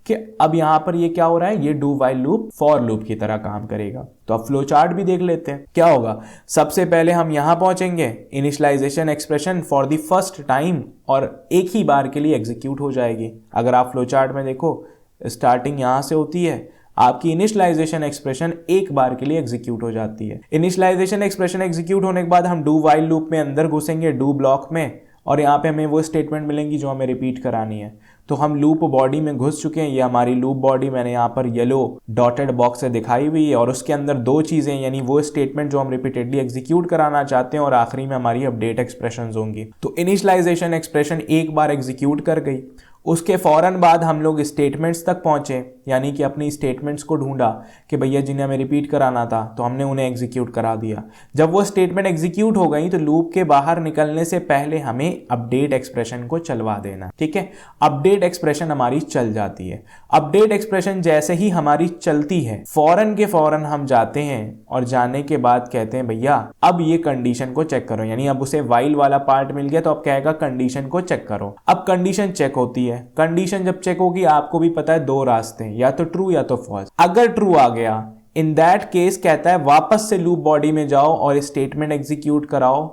कि अब यहां पर ये क्या हो रहा है, ये do while loop for loop की तरह काम करेगा। तो अब फ्लो चार्ट भी देख लेते हैं क्या होगा। सबसे पहले हम यहां पहुंचेंगे, initialisation expression for the first time और एक ही बार के लिए एग्जीक्यूट हो जाएगी। अगर आप फ्लो चार्ट में देखो, स्टार्टिंग यहां से होती है, आपकी इनिशियलाइजेशन एक्सप्रेशन एक बार के लिए एग्जीक्यूट हो जाती है। इनिशियलाइजेशन एक्सप्रेशन एग्जीक्यूट होने के बाद हम डू वाइल लूप में अंदर घुसेंगे, डू ब्लॉक में, और यहाँ पे हमें वो स्टेटमेंट मिलेंगी जो हमें रिपीट करानी है। तो हम लूप बॉडी में घुस चुके हैं, ये हमारी लूप बॉडी मैंने यहाँ पर येलो डॉटेड बॉक्स से दिखाई हुई है, और उसके अंदर 2 चीजें, यानी वो स्टेटमेंट जो हम रिपीटेडली एग्जीक्यूट कराना चाहते हैं, और आखिरी में हमारी अपडेट एक्सप्रेशंस होंगी। तो इनिशियलाइजेशन एक्सप्रेशन एक बार एग्जीक्यूट कर गई, उसके फौरन बाद हम लोग स्टेटमेंट्स तक पहुंचे, यानी कि अपनी स्टेटमेंट्स को ढूंढा कि भैया जिन्हें हमें रिपीट कराना था तो हमने उन्हें एग्जीक्यूट करा दिया। जब वो स्टेटमेंट एग्जीक्यूट हो गई तो लूप के बाहर निकलने से पहले हमें अपडेट एक्सप्रेशन को चलवा देना। ठीक है, अपडेट एक्सप्रेशन हमारी चल जाती है। अपडेट एक्सप्रेशन जैसे ही हमारी चलती है फौरन के फौरन हम जाते हैं और जाने के बाद कहते हैं भैया अब ये कंडीशन को चेक करो, यानी अब उसे वाइल वाला पार्ट मिल गया तो अब कहेगा कंडीशन को चेक करो। अब कंडीशन चेक होती है। कंडीशन जब चेक होगी आपको भी पता है दो रास्ते हैं, या तो ट्रू या तो फॉल्स। अगर ट्रू आ गया इन दैट केस कहता है वापस से लूप बॉडी में जाओ और स्टेटमेंट एग्जीक्यूट कराओ,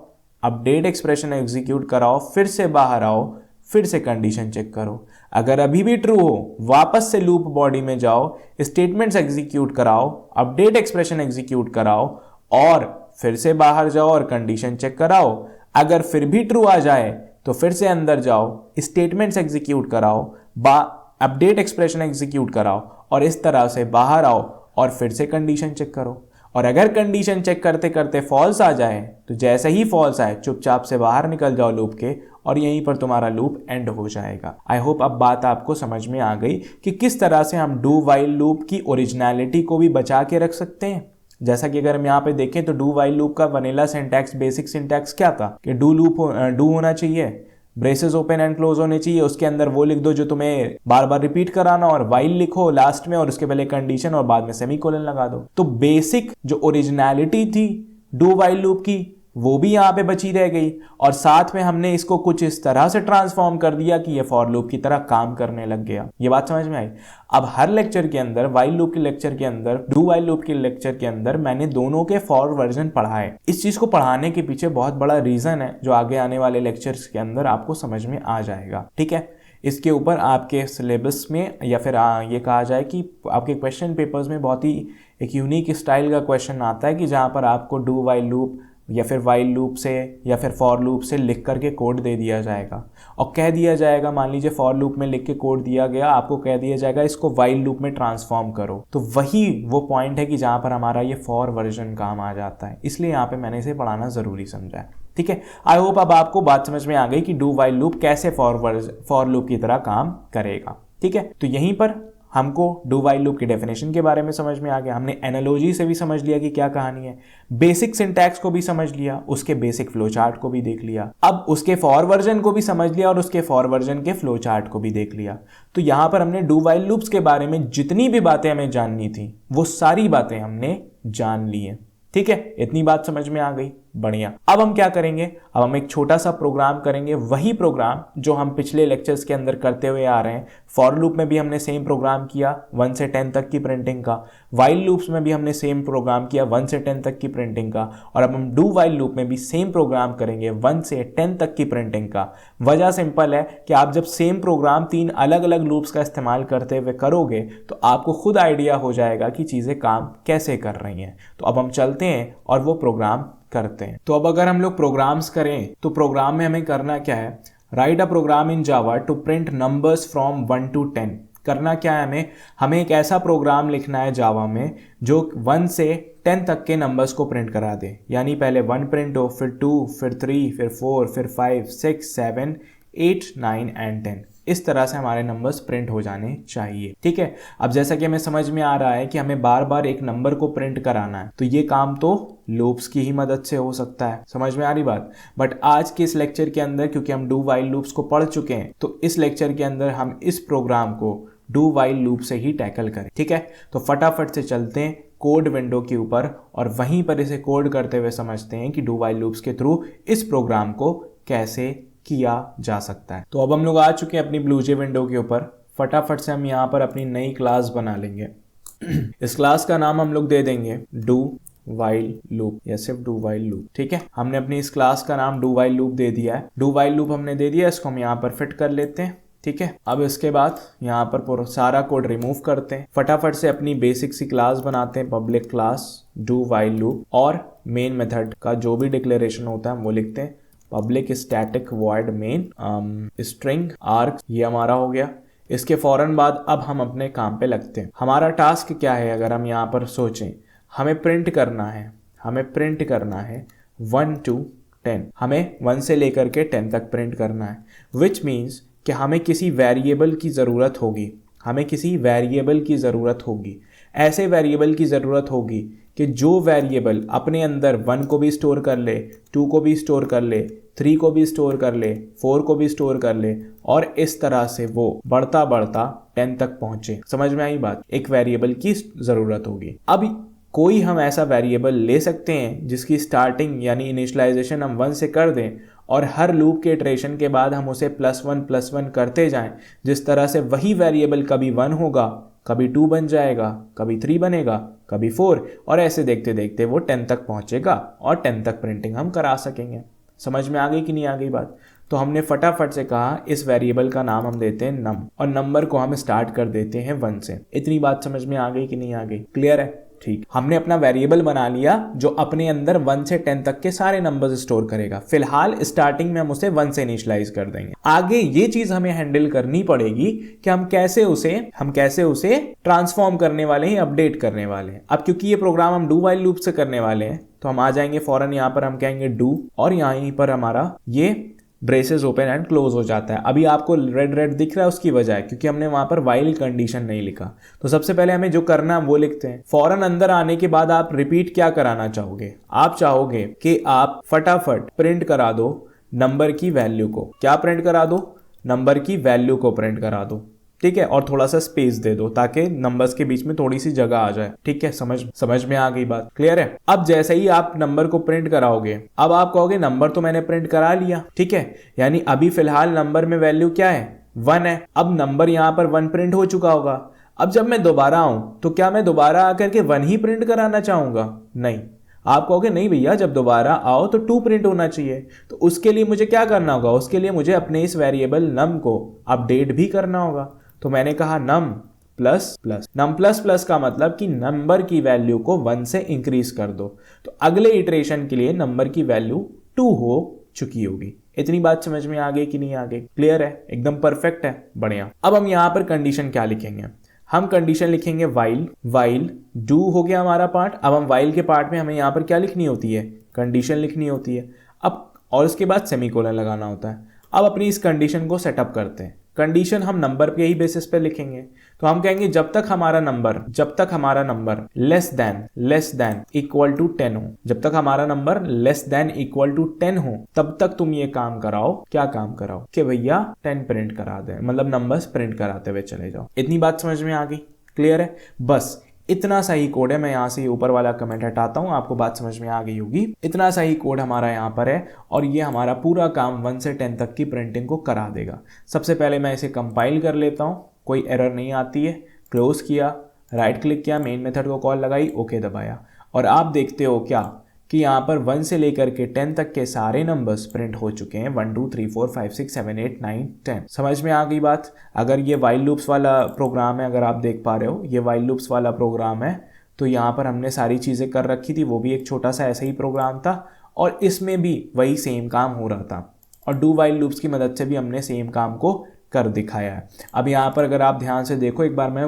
अपडेट एक्सप्रेशन एग्जीक्यूट कराओ, फिर से बाहर आओ, फिर से कंडीशन चेक करो। अगर अभी भी ट्रू हो वापस से लूप बॉडी में जाओ, स्टेटमेंट्स एग्जीक्यूट कराओ, अपडेट एक्सप्रेशन एग्जीक्यूट कराओ और फिर से बाहर जाओ और कंडीशन चेक कराओ। अगर फिर भी ट्रू आ जाए तो फिर से अंदर जाओ, स्टेटमेंट्स एग्जीक्यूट कराओ, अपडेट एक्सप्रेशन एग्जीक्यूट कराओ और इस तरह से बाहर आओ और फिर से कंडीशन चेक करो। और अगर कंडीशन चेक करते करते फॉल्स आ जाए तो जैसे ही फॉल्स आए चुपचाप से बाहर निकल जाओ लूप के और यहीं पर तुम्हारा लूप एंड हो जाएगा। आई होप अब बात आपको समझ में आ गई कि किस तरह से हम डू वाइल लूप की ओरिजिनलिटी को भी बचा के रख सकते हैं। जैसा कि अगर हम यहाँ पे देखें तो डू वाइल लूप का वनीला सिंटैक्स, बेसिक सिंटैक्स क्या था कि डू होना चाहिए, ब्रेसेस ओपन एंड क्लोज होने चाहिए, उसके अंदर वो लिख दो जो तुम्हें बार बार रिपीट कराना और वाइल लिखो लास्ट में और उसके पहले कंडीशन और बाद में सेमीकोलन लगा दो। तो बेसिक जो ओरिजिनलिटी थी डू वाइल लूप की वो भी यहाँ पे बची रह गई और साथ में हमने इसको कुछ इस तरह से ट्रांसफॉर्म कर दिया कि ये फॉर लूप की तरह काम करने लग गया। ये बात समझ में आई। अब हर लेक्चर के अंदर, वाइल लूप के लेक्चर के अंदर, डू वाइल लूप के लेक्चर के अंदर मैंने दोनों के फॉर वर्जन पढ़ाए। इस चीज को पढ़ाने के पीछे बहुत बड़ा रीजन है जो आगे आने वाले लेक्चर्स के अंदर आपको समझ में आ जाएगा। ठीक है, इसके ऊपर आपके सिलेबस में या फिर ये कहा जाए कि आपके क्वेश्चन पेपर्स में बहुत ही एक यूनिक स्टाइल का क्वेश्चन आता है कि जहाँ पर आपको डू वाइल लूप या फिर वाइल लूप से या फिर फॉर लूप से लिख करके कोड दे दिया जाएगा और कह दिया जाएगा, मान लीजिए फॉर लूप में लिख के कोड दिया गया, आपको कह दिया जाएगा इसको वाइल लूप में ट्रांसफॉर्म करो। तो वही वो पॉइंट है कि जहाँ पर हमारा ये फॉर वर्जन काम आ जाता है, इसलिए यहाँ पे मैंने इसे पढ़ाना ज़रूरी समझा है। ठीक है, आई होप अब आपको बात समझ में आ गई कि डू वाइल लूप कैसे फॉर लूप की तरह काम करेगा। ठीक है, तो यहीं पर हमको डू वाइल लूप की डेफिनेशन के बारे में समझ में आ गया, हमने एनालॉजी से भी समझ लिया कि क्या कहानी है, बेसिक सिंटैक्स को भी समझ लिया, उसके बेसिक फ्लो चार्ट को भी देख लिया, अब उसके फॉर वर्जन को भी समझ लिया और उसके फॉर वर्जन के फ्लो चार्ट को भी देख लिया। तो यहां पर हमने डू वाइल लूप्स के बारे में जितनी भी बातें हमें जाननी थी वो सारी बातें हमने जान ली हैं। ठीक है, इतनी बात समझ में आ गई, बढ़िया। अब हम क्या करेंगे, अब हम एक छोटा सा प्रोग्राम करेंगे, वही प्रोग्राम जो हम पिछले लेक्चर्स के अंदर करते हुए आ रहे हैं। फॉर लूप में भी हमने सेम प्रोग्राम किया 1 से 10 तक की प्रिंटिंग का, वाइल लूप्स में भी हमने सेम प्रोग्राम किया 1 से 10 तक की प्रिंटिंग का, और अब हम डू वाइल लूप में भी सेम प्रोग्राम करेंगे 1 से 10 तक की प्रिंटिंग का। वजह सिंपल है कि आप जब सेम प्रोग्राम 3 अलग अलग लूप्स का इस्तेमाल करते हुए करोगे तो आपको खुद आइडिया हो जाएगा कि चीज़ें काम कैसे कर रही हैं। तो अब हम चलते हैं और वो प्रोग्राम करते हैं। तो अब अगर हम लोग प्रोग्राम्स करें तो प्रोग्राम में हमें करना क्या है, write a program in Java to print numbers from 1 to 10। करना क्या है, हमें एक ऐसा प्रोग्राम लिखना है जावा में जो 1 से 10 तक के नंबर्स को प्रिंट करा दे। यानी पहले 1 प्रिंट हो, फिर 2, फिर 3, फिर 4, फिर 5, 6, 7, 8, 9 एंड 10। इस तरह से हमारे नंबर्स प्रिंट हो जाने चाहिए। ठीक है, अब जैसा कि हमें समझ में आ रहा है कि हमें बार बार एक नंबर को प्रिंट कराना है, तो ये काम तो लूप्स की ही मदद से हो सकता है। समझ में आ रही बात। बट आज के इस लेक्चर के अंदर क्योंकि हम डू वाइल लूप्स को पढ़ चुके हैं, तो इस लेक्चर के अंदर हम इस प्रोग्राम को डू वाइल लूप से ही टैकल करें। ठीक है, तो फटाफट से चलते हैं कोड विंडो के ऊपर और वहीं पर इसे कोड करते हुए समझते हैं कि डू वाइल लूप्स के थ्रू इस प्रोग्राम को कैसे किया जा सकता है। तो अब हम लोग आ चुके हैं अपनी ब्लूजे विंडो के ऊपर। फटाफट से हम यहाँ पर अपनी नई क्लास बना लेंगे। इस क्लास का नाम हम लोग दे देंगे डू वाइल लूप या सिर्फ डू वाइल लूप। ठीक है, हमने अपनी इस क्लास का नाम डू वाइल लूप दे दिया है। डू वाइल लूप हमने दे दिया, इसको हम यहाँ पर फिट कर लेते हैं। ठीक है, अब इसके बाद यहाँ पर सारा कोड रिमूव करते हैं। फटाफट से अपनी बेसिक सी क्लास बनाते हैं, public class do while loop, और मेन मेथड का जो भी डिक्लेरेशन होता है वो लिखते हैं public static void main string arc. ये हमारा हो गया। इसके फौरन बाद अब हम अपने काम पे लगते हैं। हमारा टास्क क्या है, अगर हम यहाँ पर सोचें, हमें प्रिंट करना है 1 to 10। हमें 1 से लेकर के 10 तक प्रिंट करना है, विच मीन्स कि हमें किसी वेरिएबल की ज़रूरत होगी। हमें किसी वेरिएबल की ज़रूरत होगी। ऐसे वेरिएबल की ज़रूरत होगी कि जो वेरिएबल अपने अंदर 1 को भी स्टोर कर ले, 2 को भी स्टोर कर ले, 3 को भी स्टोर कर ले, 4 को भी स्टोर कर ले, और इस तरह से वो बढ़ता बढ़ता 10 तक पहुंचे। समझ में आई बात? एक वेरिएबल की ज़रूरत होगी। अब कोई हम ऐसा वेरिएबल ले सकते हैं जिसकी स्टार्टिंग यानी इनिशियलाइजेशन हम 1 से कर दें और हर लूप के इटरेशन के बाद हम उसे +1 करते जाएं, जिस तरह से वही वेरिएबल कभी 1 होगा, कभी 2 बन जाएगा, कभी 3 बनेगा, कभी 4, और ऐसे देखते देखते वो 10 तक पहुंचेगा और 10 तक प्रिंटिंग हम करा सकेंगे। समझ में आ गई कि नहीं आ गई बात? तो हमने फटाफट से कहा इस वेरिएबल का नाम हम देते हैं नम, और नंबर को हम स्टार्ट कर देते हैं 1 से। इतनी बात समझ में आ गई कि नहीं आ गई? क्लियर है? ठीक, हमने अपना वेरिएबल बना लिया जो अपने अंदर 1 से 10 तक के सारे नंबर्स स्टोर करेगा। फिलहाल स्टार्टिंग में हम उसे 1 से इनिशियलाइज कर देंगे। आगे ये चीज हमें हैंडल करनी पड़ेगी कि हम कैसे उसे ट्रांसफॉर्म करने वाले हैं, अपडेट करने वाले हैं। अब क्योंकि ये प्रोग्राम हम डू वाइल लूप से करने वाले हैं, तो हम आ जाएंगे फौरन यहाँ पर, हम कहेंगे डू, और यहीं पर हमारा ये ब्रेसेस ओपन एंड क्लोज हो जाता है। अभी आपको रेड दिख रहा है, उसकी वजह है क्योंकि हमने वहां पर वाइल कंडीशन नहीं लिखा। तो सबसे पहले हमें जो करना है वो लिखते हैं। फौरन अंदर आने के बाद आप रिपीट क्या कराना चाहोगे? आप चाहोगे कि आप फटाफट प्रिंट करा दो नंबर की वैल्यू को। क्या प्रिंट करा दो? नंबर की वैल्यू को प्रिंट करा दो, ठीक है, और थोड़ा सा स्पेस दे दो ताकि नंबर्स के बीच में थोड़ी सी जगह आ जाए। ठीक है, समझ में आ गई बात? क्लियर है? अब जैसे ही आप नंबर को प्रिंट कराओगे, अब आप कहोगे नंबर तो मैंने प्रिंट करा लिया, ठीक है, यानी अभी फिलहाल नंबर में वैल्यू क्या है? 1 है। अब नंबर यहां पर 1 प्रिंट हो चुका होगा। अब जब मैं दोबारा आऊं तो क्या मैं दोबारा आकर के 1 ही प्रिंट कराना चाहूंगा? नहीं, आप कहोगे नहीं भैया, जब दोबारा आओ तो 2 प्रिंट होना चाहिए। तो उसके लिए मुझे क्या करना होगा? उसके लिए मुझे अपने इस वेरिएबल नम को अपडेट भी करना होगा। तो मैंने कहा num plus plus. Num plus plus का मतलब कि नंबर की वैल्यू को 1 से इंक्रीज कर दो। तो अगले इटरेशन के लिए नंबर की वैल्यू 2 हो चुकी होगी। इतनी बात समझ में आ गई कि नहीं आ गई? क्लियर है? एकदम परफेक्ट है, बढ़िया। अब हम यहां पर कंडीशन क्या लिखेंगे? हम कंडीशन लिखेंगे वाइल डू हो गया हमारा पार्ट। अब हम वाइल के पार्ट में हमें यहां पर क्या लिखनी होती है? कंडीशन लिखनी होती है। अब और उसके बाद सेमीकोलन लगाना होता है। अब अपनी इस कंडीशन को सेटअप करते हैं। कंडीशन हम नंबर पे ही बेसिस पे लिखेंगे। तो हम कहेंगे जब तक हमारा number less than equal to 10 हो, जब तक हमारा number less than equal to 10 हो, तब तक तुम ये काम कराओ। क्या काम कराओ? कि भैया 10 प्रिंट करा दे, मतलब नंबर्स प्रिंट कराते हुए चले जाओ। इतनी बात समझ में आ गई? क्लियर है? बस इतना सा ही कोड है। मैं यहाँ से ऊपर वाला कमेंट हटाता हूँ, आपको बात समझ में आ गई होगी। इतना सा ही कोड हमारा यहाँ पर है और ये हमारा पूरा काम 1 से 10 तक की प्रिंटिंग को करा देगा। सबसे पहले मैं इसे कंपाइल कर लेता हूँ, कोई एरर नहीं आती है। क्लोज किया, राइट क्लिक किया, मेन मेथड को कॉल लगाई, ओके दबाया, और आप देखते हो क्या कि यहाँ पर 1 से लेकर के 10 तक के सारे नंबर्स प्रिंट हो चुके हैं। 1 2 3 4 5 6 7 8 9 10। समझ में आ गई बात? अगर ये वाइल लूप्स वाला प्रोग्राम है, अगर आप देख पा रहे हो ये वाइल लूप्स वाला प्रोग्राम है, तो यहाँ पर हमने सारी चीज़ें कर रखी थी। वो भी एक छोटा सा ऐसा ही प्रोग्राम था और इसमें भी वही सेम काम हो रहा था, और डू वाइल लूप्स की मदद से भी हमने सेम काम को कर दिखाया है। अब यहाँ पर अगर आप ध्यान से देखो, एक बार मैं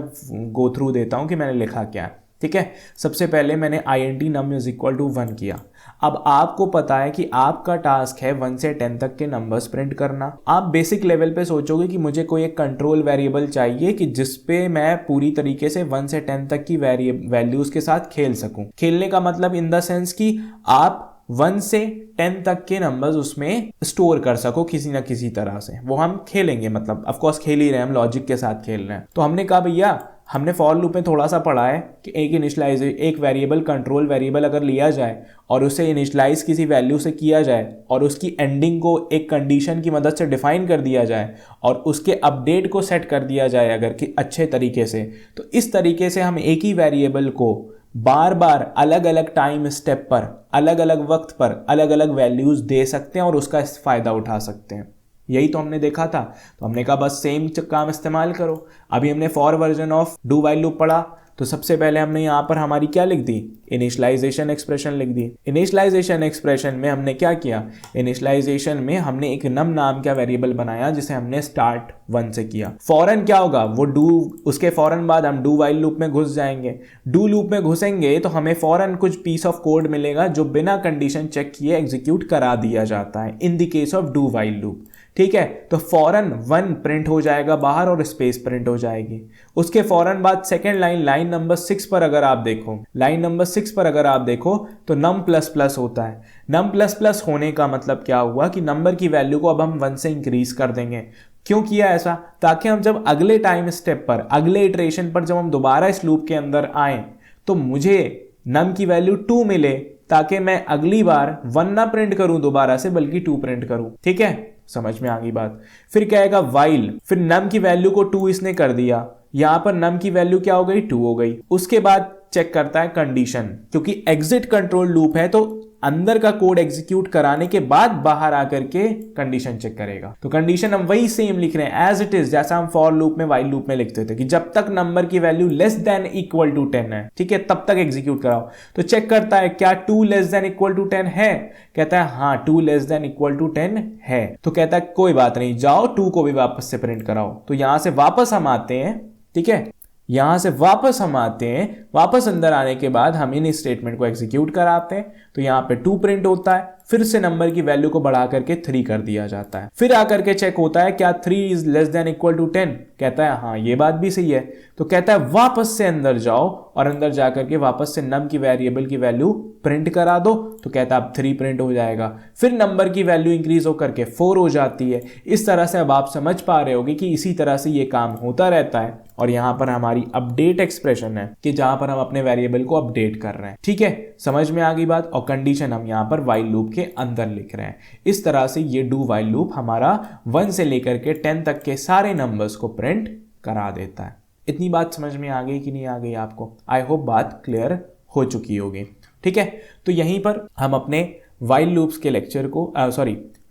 गो थ्रू देता हूँ कि मैंने लिखा क्या है। ठीक है, सबसे पहले मैंने int num is equal to 1 किया। अब आपको पता है कि आपका टास्क है 1 से 10 तक के नंबर्स प्रिंट करना। आप बेसिक लेवल पे सोचोगे कि मुझे कोई एक कंट्रोल वेरिएबल चाहिए कि जिस पे मैं पूरी तरीके से 1 से 10 तक की वैल्यूज के साथ खेल सकूं। खेलने का मतलब इन द सेंस कि आप 1 से 10 तक के नंबर्स उसमें स्टोर कर सको किसी ना किसी तरह से। वो हम खेलेंगे, मतलब ऑफ कोर्स खेल ही रहे हैं, हम लॉजिक के साथ खेल रहे हैं। तो हमने कहा भैया, हमने फॉर लूप में थोड़ा सा पढ़ा है कि एक वेरिएबल कंट्रोल वेरिएबल अगर लिया जाए और उसे इनिशियलाइज किसी वैल्यू से किया जाए और उसकी एंडिंग को एक कंडीशन की मदद से डिफाइन कर दिया जाए और उसके अपडेट को सेट कर दिया जाए अगर कि अच्छे तरीके से, तो इस तरीके से हम एक ही वेरिएबल को बार बार अलग अलग टाइम स्टेप पर, अलग अलग वक्त पर अलग अलग वैल्यूज दे सकते हैं और उसका फायदा उठा सकते हैं। यही तो हमने देखा था। तो हमने कहा बस सेम काम इस्तेमाल करो। अभी हमने for version of do while loop पढ़ा, तो सबसे पहले हमने यहाँ पर हमारी क्या लिख दी? इनिशियलाइजेशन एक्सप्रेशन लिख दी। इनिशियलाइजेशन एक्सप्रेशन में हमने क्या किया? इनिशियलाइजेशन में हमने एक नम नाम का वेरिएबल बनाया जिसे हमने स्टार्ट 1 से किया। फौरन क्या होगा? वो डू, उसके फौरन बाद हम डू वाइल लूप में घुस जाएंगे। डू लूप में घुसेंगे तो हमें फौरन कुछ पीस ऑफ कोड मिलेगा जो बिना कंडीशन चेक किए एग्जीक्यूट करा दिया जाता है in the case of do while loop. ठीक है, तो फौरन 1 प्रिंट हो जाएगा बाहर और स्पेस प्रिंट हो जाएगी। उसके फौरन बाद सेकेंड लाइन, लाइन नंबर 6 पर अगर आप देखो, लाइन नंबर 6 पर अगर आप देखो तो नम प्लस प्लस होता है। नम प्लस प्लस होने का मतलब क्या हुआ कि नंबर की वैल्यू को अब हम 1 से इंक्रीज कर देंगे। क्यों किया ऐसा? ताकि हम जब अगले टाइम स्टेप पर, अगले इटरेशन पर जब हम दोबारा इस लूप के अंदर आए तो मुझे नम की वैल्यू 2 मिले, ताकि मैं अगली बार 1 ना प्रिंट करूं दोबारा से, बल्कि 2 प्रिंट करूं। ठीक है, समझ में आ गई बात। फिर क्या आएगा, वाइल, फिर नम की वैल्यू को 2 इसने कर दिया, यहां पर नम की वैल्यू क्या हो गई, 2 हो गई। उसके बाद चेक करता है कंडीशन, क्योंकि एग्जिट कंट्रोल लूप है तो अंदर का कोड एग्जीक्यूट कराने के बाद बाहर आकर के कंडीशन चेक करेगा। तो कंडीशन हम वही सेम लिख रहे हैं एज इट इज, जैसा हम फॉर लूप में, वाइल लूप में लिखते थे कि जब तक नंबर की value less than equal to 10 है, ठीक है, तब तक एग्जीक्यूट कराओ। तो चेक करता है क्या 2 लेस देन इक्वल टू 10 है, कहता है हाँ 2 लेस देन इक्वल टू 10 है। तो कहता है कोई बात नहीं, जाओ 2 को भी वापस से प्रिंट कराओ। तो यहां से वापस हम आते हैं, ठीक है, यहां से वापस हम आते हैं, वापस अंदर आने के बाद हम इन स्टेटमेंट को एग्जीक्यूट कराते हैं। तो यहां पे 2 प्रिंट होता है, फिर से नंबर की वैल्यू को बढ़ा करके 3 कर दिया जाता है। फिर आकर के चेक होता है क्या 3 is less than equal to 10, कहता है हाँ ये बात भी सही है। तो कहता है वापस से अंदर जाओ और अंदर जाकर के वापस से नम की वेरिएबल की वैल्यू प्रिंट करा दो। तो कहता है अब 3 प्रिंट हो जाएगा, फिर नंबर की वैल्यू इंक्रीज होकर के 4 हो जाती है। इस तरह से अब आप समझ पा रहे होगे कि इसी तरह से ये काम होता रहता है। और यहां पर हमारी अपडेट एक्सप्रेशन है कि जहां पर हम अपने वेरिएबल को अपडेट कर रहे हैं। ठीक है, समझ में आ गई बात। और कंडीशन हम यहां पर वाइल लूप के अंदर लिख रहे हैं। इस तरह से ये डू वाइल लूप हमारा 1 से लेकर के 10 तक के सारे नंबर्स को प्रिंट करा देता है। इतनी बात समझ में आ गई कि नहीं आ गई आपको? आई होप बात क्लियर हो चुकी होगी। ठीक है, तो यहीं पर हम अपने वाइल लूप्स के लेक्चर को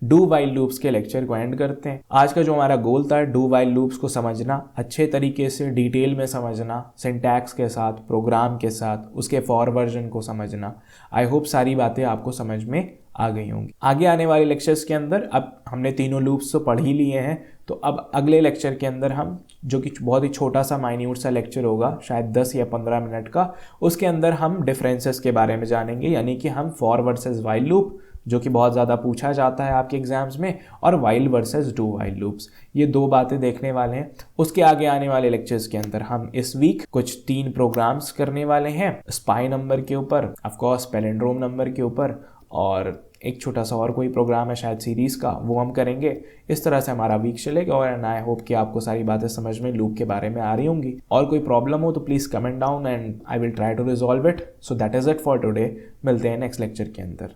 डू वाइल लूप्स के लेक्चर को एंड करते हैं। आज का जो हमारा गोल था, डू वाइल लूप्स को समझना, अच्छे तरीके से डिटेल में समझना, सिंटैक्स के साथ, प्रोग्राम के साथ, उसके फॉर वर्जन को समझना। आई होप सारी बातें आपको समझ में आ गई होंगी। आगे आने वाले लेक्चर्स के अंदर अब हमने तीनों लूप्स तो पढ़ ही लिए हैं, तो अब अगले लेक्चर के अंदर हम, जो कि बहुत ही छोटा सा माइन्यूट सा लेक्चर होगा, शायद 10 या 15 मिनट का, उसके अंदर हम डिफरेंसेस के बारे में जानेंगे। यानी कि हम फॉर वर्सेस वाइल लूप, जो कि बहुत ज़्यादा पूछा जाता है आपके एग्जाम्स में, और while versus do while loops, ये 2 बातें देखने वाले हैं। उसके आगे आने वाले लेक्चर्स के अंदर हम इस वीक कुछ 3 प्रोग्राम्स करने वाले हैं, स्पाई नंबर के ऊपर, ऑफकोर्स पैलिंड्रोम नंबर के ऊपर, और एक छोटा सा और कोई प्रोग्राम है शायद सीरीज़ का, वो हम करेंगे। इस तरह से हमारा वीक चलेगा। और आई होप कि आपको सारी बातें समझ में लूप के बारे में आ रही होंगी। और कोई प्रॉब्लम हो तो please comment down and I will try to resolve it. So that is it for today. मिलते हैं नेक्स्ट लेक्चर के अंदर।